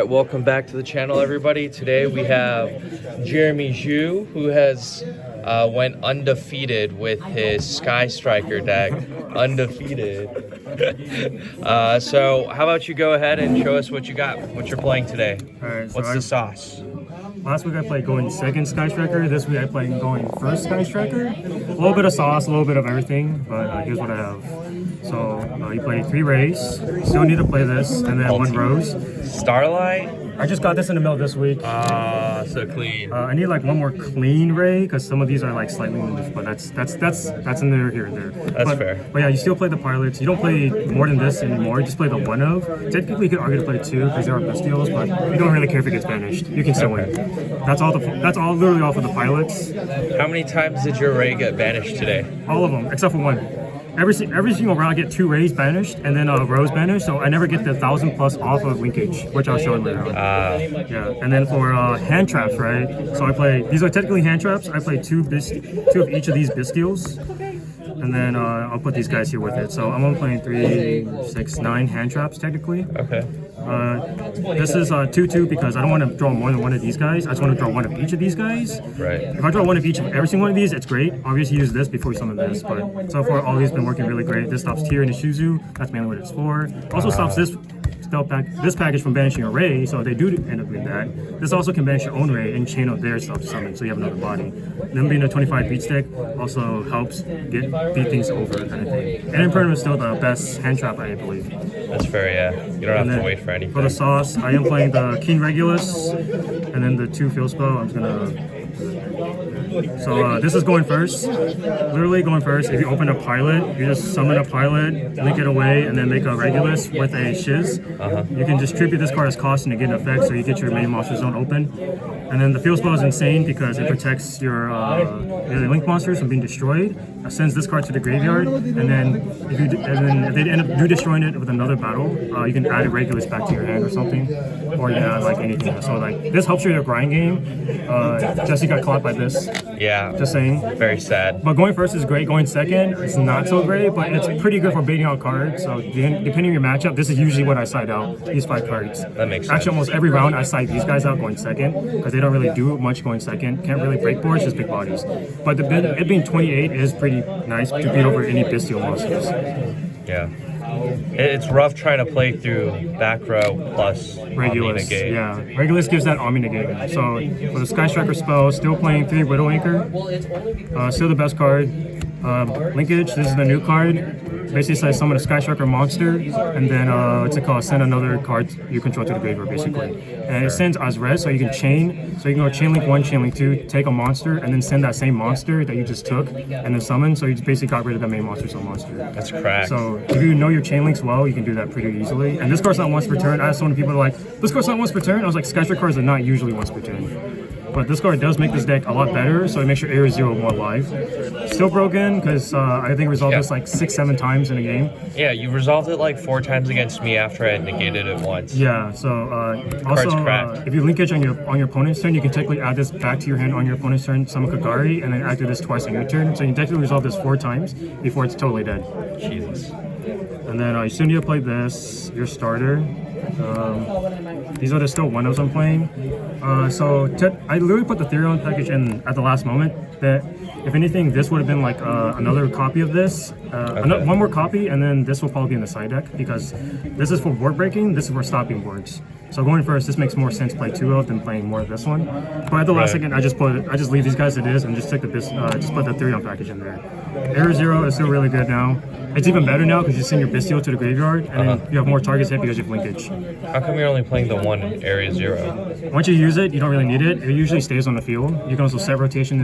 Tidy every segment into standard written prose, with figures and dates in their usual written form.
right, welcome back to the channel, everybody. Today we have Jeremy Zhu, who has went undefeated with his Sky Striker deck. Undefeated. So how about you go ahead and show us what you got, what you're playing today. All right, What's the sauce? Last week I played going second Sky Striker. This week I played going first Sky Striker. A little bit of sauce, a little bit of everything, but here's what I have. So you play 3 rays. Still need to play this, and then 1 rose. Starlight? I just got this in the mail this week. So clean. I need like 1 more clean ray because some of these are like slightly loose, but that's in there, here and there. That's fair. But yeah, you still play the pilots. You don't play more than this anymore. You just play the 1 of. Technically, you could argue to play 2 because there are pistols, but you don't really care if it gets banished. You can still win. That's all. Literally all for the pilots. How many times did your ray get banished today? All of them except for 1. Every single round I get 2 rays banished and then a rose banished, so I never get the 1,000 plus off of linkage, which I'll show you later on. Yeah, and then for hand traps, right? So I play, these are technically hand traps. I play 2 of each of these Bistials, and then I'll put these guys here with it. So I'm only playing 3, 6, 9 hand traps technically. Okay. This is 2/2 because I don't want to draw more than 1 of these guys. I just want to draw 1 of each of these guys. Right. If I draw 1 of each of every single one of these, it's great. Obviously use this before you summon this, but so far all these been working really great. This stops Tier and Ishizu. That's mainly what it's for. Also stops this package from banishing a ray, so they do end up doing that. This also can banish your own ray and chain up their stuff to summon, so you have another body. Them being a 25 beat stick also helps beat things over, kind of thing. And Impermanent is still the best hand trap, I believe. That's fair, yeah. You don't have to wait for anything. For the sauce, I am playing the Keen Regulus, and then the 2 field spell. I'm just gonna. So this is going first. Literally going first. If you open a pilot, you just summon a pilot, link it away, and then make a Regulus with a Shiz. You can just tribute this card as cost and negate an effect, so you get your main monster zone open. And then the field spell is insane because it protects your link monsters from being destroyed. It sends this card to the graveyard, and then if they end up destroying it with another battle, you can add a Regulus back to your hand or something, or yeah, like anything. So like this helps you in a grind game. Jesse got caught by this. Yeah. Just saying. Very sad. But going first is great. Going second is not so great, but it's pretty good for baiting out cards. So depending on your matchup, this is usually what I side out. These 5 cards. That makes sense. Actually, almost every round I side these guys out going second because they don't really do much going second. Can't really break boards, just big bodies. But it being 28 is pretty nice to beat over any Bestial monsters. Yeah. It's rough trying to play through back row plus Regulus. Omni negate. Yeah, Regulus gives that Omni negate. So for the Sky Striker spell, still playing 3 Widow Anchor. Still the best card. Linkage, this is the new card. Basically says summon a Sky Striker monster, and then send another card you control to the graveyard, basically. And it sends as res, so you can chain. So you can go chain link 1, chain link 2, take a monster, and then send that same monster that you just took, and then summon. So you just basically got rid of the main monster zone monster. That's cracked. So if you know your chain links well, you can do that pretty easily. And this card's not once per turn. I asked so many people like, this card's not once per turn. I was like, Sky Striker cards are not usually once per turn. But this card does make this deck a lot better, so it makes your Area 0 more live. Still broken, because I think resolved this like 6-7 times in a game. Yeah, you resolved it like 4 times against me after I had negated it once. Yeah, so also, if you linkage on your opponent's turn, you can technically add this back to your hand on your opponent's turn, summon Kagari, and then activate this twice on your turn. So you can technically resolve this 4 times before it's totally dead. Jesus. And then you still need to play this, your starter. These are the still 1-ofs I'm playing. I literally put the Therion package in at the last moment. That if anything, this would have been like another copy of this, one more copy, and then this will probably be in the side deck because this is for board breaking. This is for stopping boards. So going first, this makes more sense to play 2-of than playing more of this one. But at the last second, I just leave these guys as it is and just take just put the Therion package in there. Area 0 is still really good now. It's even better now because you send your Bestial to the graveyard and then you have more targets hit because you have linkage. How come you're only playing the 1 in Area 0? Once you use it, you don't really need it. It usually stays on the field. You can also set rotation,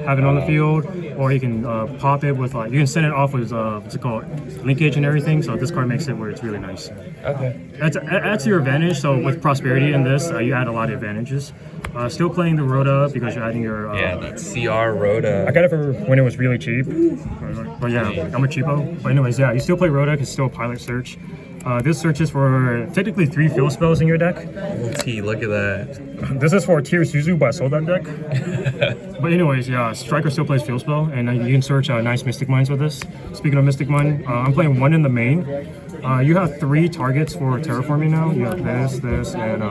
have it on the field, or you can pop it with you can send it off with what's it called, linkage and everything. So this card makes it where it's really nice. Okay. That's your advantage. So with prosperity in this, you add a lot of advantages. Still playing the Rhoda because you're adding your that CR Rhoda. I got it for when it was really cheap. But yeah, I'm a cheapo. But anyways, yeah, you still play Rhoda because it's still a pilot search. This searches for technically 3 field spells in your deck. T, look at that. This is for Tears Yuzu, but I sold that deck. But anyways, yeah, Striker still plays field spell, and you can search nice Mystic Mines with this. Speaking of Mystic Mine, I'm playing 1 in the main. You have 3 targets for terraforming now. You have this, and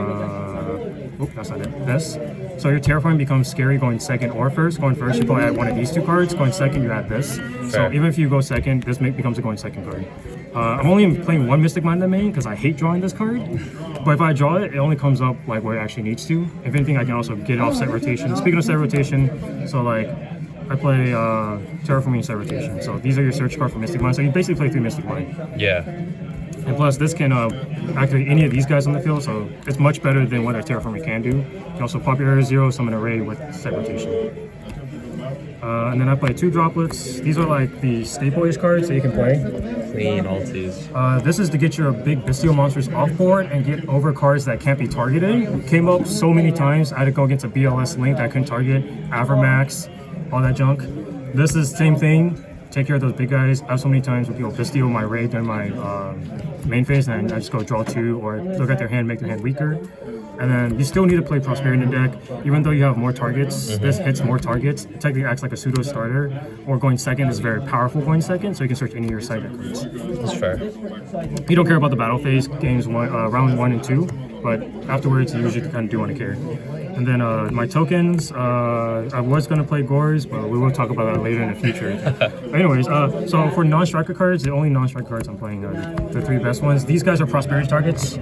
that's not it. This. So your terraforming becomes scary going second or first. Going first, you probably add one of these 2 cards. Going second, you add this. Fair. So even if you go second, this becomes a going second card. I'm only playing 1 Mystic Mine in the main because I hate drawing this card. But if I draw it, it only comes up like where it actually needs to. If anything, I can also get it off set rotation. Speaking of set rotation, so like I play terraforming set rotation. So these are your search card for Mystic Mine. So you basically play 3 Mystic Mine. Yeah. And plus, this can activate any of these guys on the field, so it's much better than what a terraformer can do. You can also pop your area 0, summon an array with set rotation. And then I play 2 droplets. These are like the staple-ish cards that you can play. Clean alties. This is to get your big bestial monsters off board and get over cards that can't be targeted. Came up so many times. I had to go against a BLS link that I couldn't target, Avermax, all that junk. This is the same thing. Take care of those big guys. I have so many times where people bestial my raid during my main phase, and I just go draw 2 or look at their hand, make their hand weaker. And then you still need to play Prosperity in the deck, even though you have more targets. This hits more targets. It technically acts like a pseudo starter. Or going second is very powerful going second, so you can search any of your side deck cards. That's fair. You don't care about the battle phase, games round 1 and 2, but afterwards you usually kind of do want to care. And then my tokens, I was going to play Gores, but we will talk about that later in the future. Anyways, so for non-striker cards, the only non-striker cards I'm playing are the 3 best ones. These guys are Prosperity targets.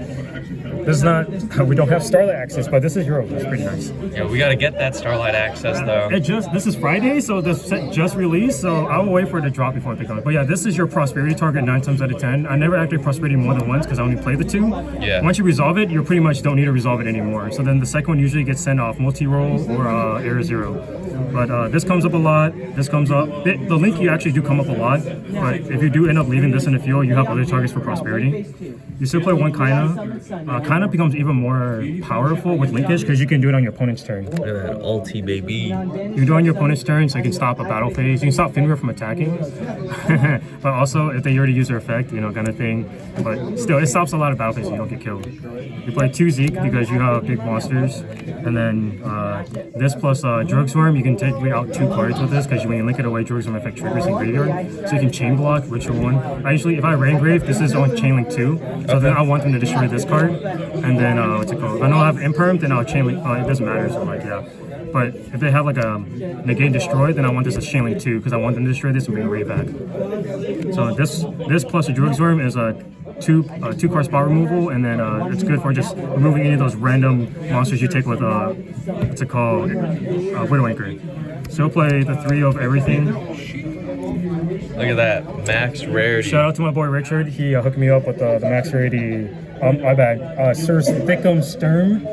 This is not, we don't have Starlight access, but this is Euro. It's pretty nice. Yeah, we gotta get that Starlight access though. This is Friday, so the set just released, so I will wait for it to drop before they come. But yeah, this is your Prosperity target 9 times out of 10. I never activate Prosperity more than once because I only play the 2. Yeah. Once you resolve it, you pretty much don't need to resolve it anymore. So then the second one usually gets sent off multi-roll or error 0. But this comes up a lot. This comes up. The link you actually do come up a lot. But if you do end up leaving this in the field, you have other targets for Prosperity. You still play 1 Kaina. Kaina becomes even more powerful with linkage because you can do it on your opponent's turn. Look at that ulti, baby. You do it on your opponent's turn, so you can stop a battle phase. You can stop Fenrir from attacking. But also, if they already use their effect, you know, kind of thing. But still, it stops a lot of battle phases so you don't get killed. You play 2 Zeke because you have big monsters. And then this plus Drugsworm, you can technically out 2 cards with this because when you link it away, Drugsworm effect triggers in graveyard. So you can chain block, Ritual 1. I usually, if I Raingrave, this is on chain link 2. So then I want them to destroy this card. And then, what's it called? If I know I have Imperm, then I'll chain link. It doesn't matter, so like, yeah. But if they have like a negate destroy, then I want this as chain link 2 because I want them to destroy this and bring Ray back. So this plus a Drugsworm is a 2 card spot removal, and then it's good for just removing any of those random monsters you take with what's it called, Widow Anchor. So I'll play the 3 of everything. Look at that, max rarity. Shout out to my boy Richard. He hooked me up with the max rarity. My bad. Sir Thickum Sturm.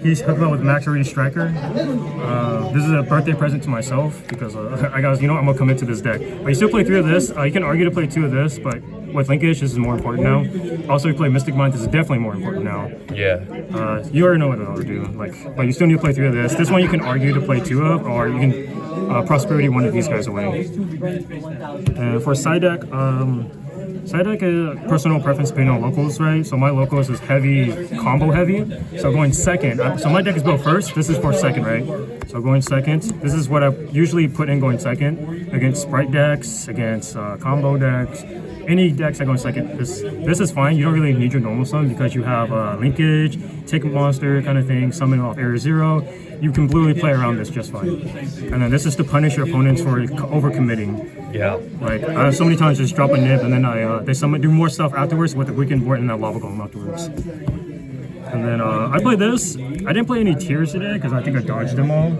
He's hooked me up with max rarity striker. This is a birthday present to myself because I guys, you know, I'm gonna commit to this deck. But you still play 3 of this. You can argue to play 2 of this, but with linkage, this is more important now. Also, you play Mystic Mind. This is definitely more important now. Yeah. You already know what I'll do. Like, but you still need to play 3 of this. This one you can argue to play 2 of, or you can Prosperity 1 of these guys away. For side deck, side deck is personal preference depending on locals, right? So my locals is heavy, combo heavy. So going second. So my deck is built first. This is for second, right? So going second. This is what I usually put in going second against sprite decks, against combo decks. Any decks that go in second, this is fine. You don't really need your normal summon because you have linkage, take a monster kind of thing, summon off area 0. You can literally play around this just fine. And then this is to punish your opponents for overcommitting. Yeah. Like I have so many times just drop a nib and then they summon, do more stuff afterwards with the weekend board and that lava golem afterwards. And then I played this. I didn't play any tiers today because I think I dodged them all.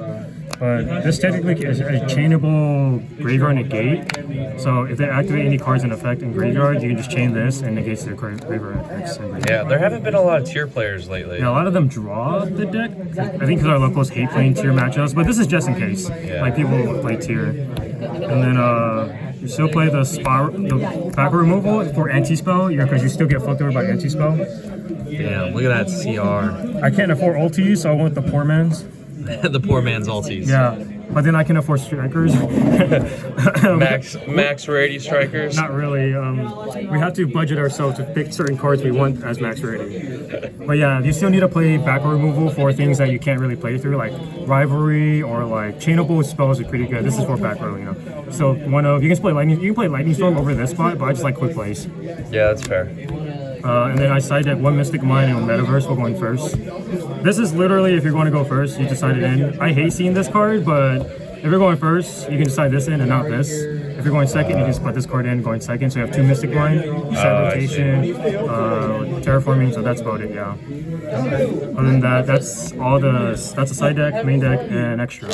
But this technically is a chainable graveyard negate. So if they activate any cards in effect in graveyard, you can just chain this and negates their graveyard effects. Yeah, there haven't been a lot of tier players lately. Yeah, a lot of them draw the deck. I think because our locals hate playing tier matchups, but this is just in case. Yeah. Like people play tier. And then you still play the backer removal for anti-spell, because you still get fucked over by anti-spell. Damn, look at that CR. I can't afford ultis, so I want the poor man's. The poor man's ultis. Yeah, but then I can afford strikers. Max rarity strikers. Not really. We have to budget ourselves to pick certain cards we want as max rarity. But yeah, you still need to play back row removal for things that you can't really play through, like rivalry or like chainable spells are pretty good. This is for back row, you know. So you can play lightning storm over this spot, but I just like quick plays. Yeah, that's fair. And then I side deck one Mystic Mine and Metaverse for going first. This is literally, if you're going to go first, you decide it in. I hate seeing this card, but if you're going first, you can decide this in and not this. If you're going second, you can just put this card in going second. So you have 2 Mystic Mine, set rotation, terraforming, so that's about it, yeah. Other than that, that's a side deck, main deck, and extra.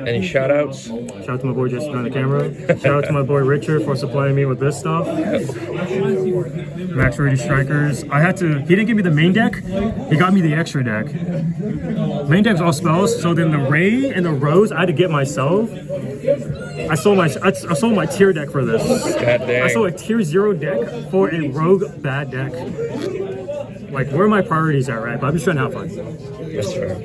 Any shout outs? Shout out to my boy just behind the camera. Shout out to my boy Richard for supplying me with this stuff. Max Rarity Strikers. He didn't give me the main deck, he got me the extra deck. Main deck's all spells, so then the Ray and the Rose I had to get myself. I sold my tier deck for this. God dang. I sold a tier 0 deck for a rogue bad deck. Like, where are my priorities at, right? But I'm just trying to have fun. That's fair.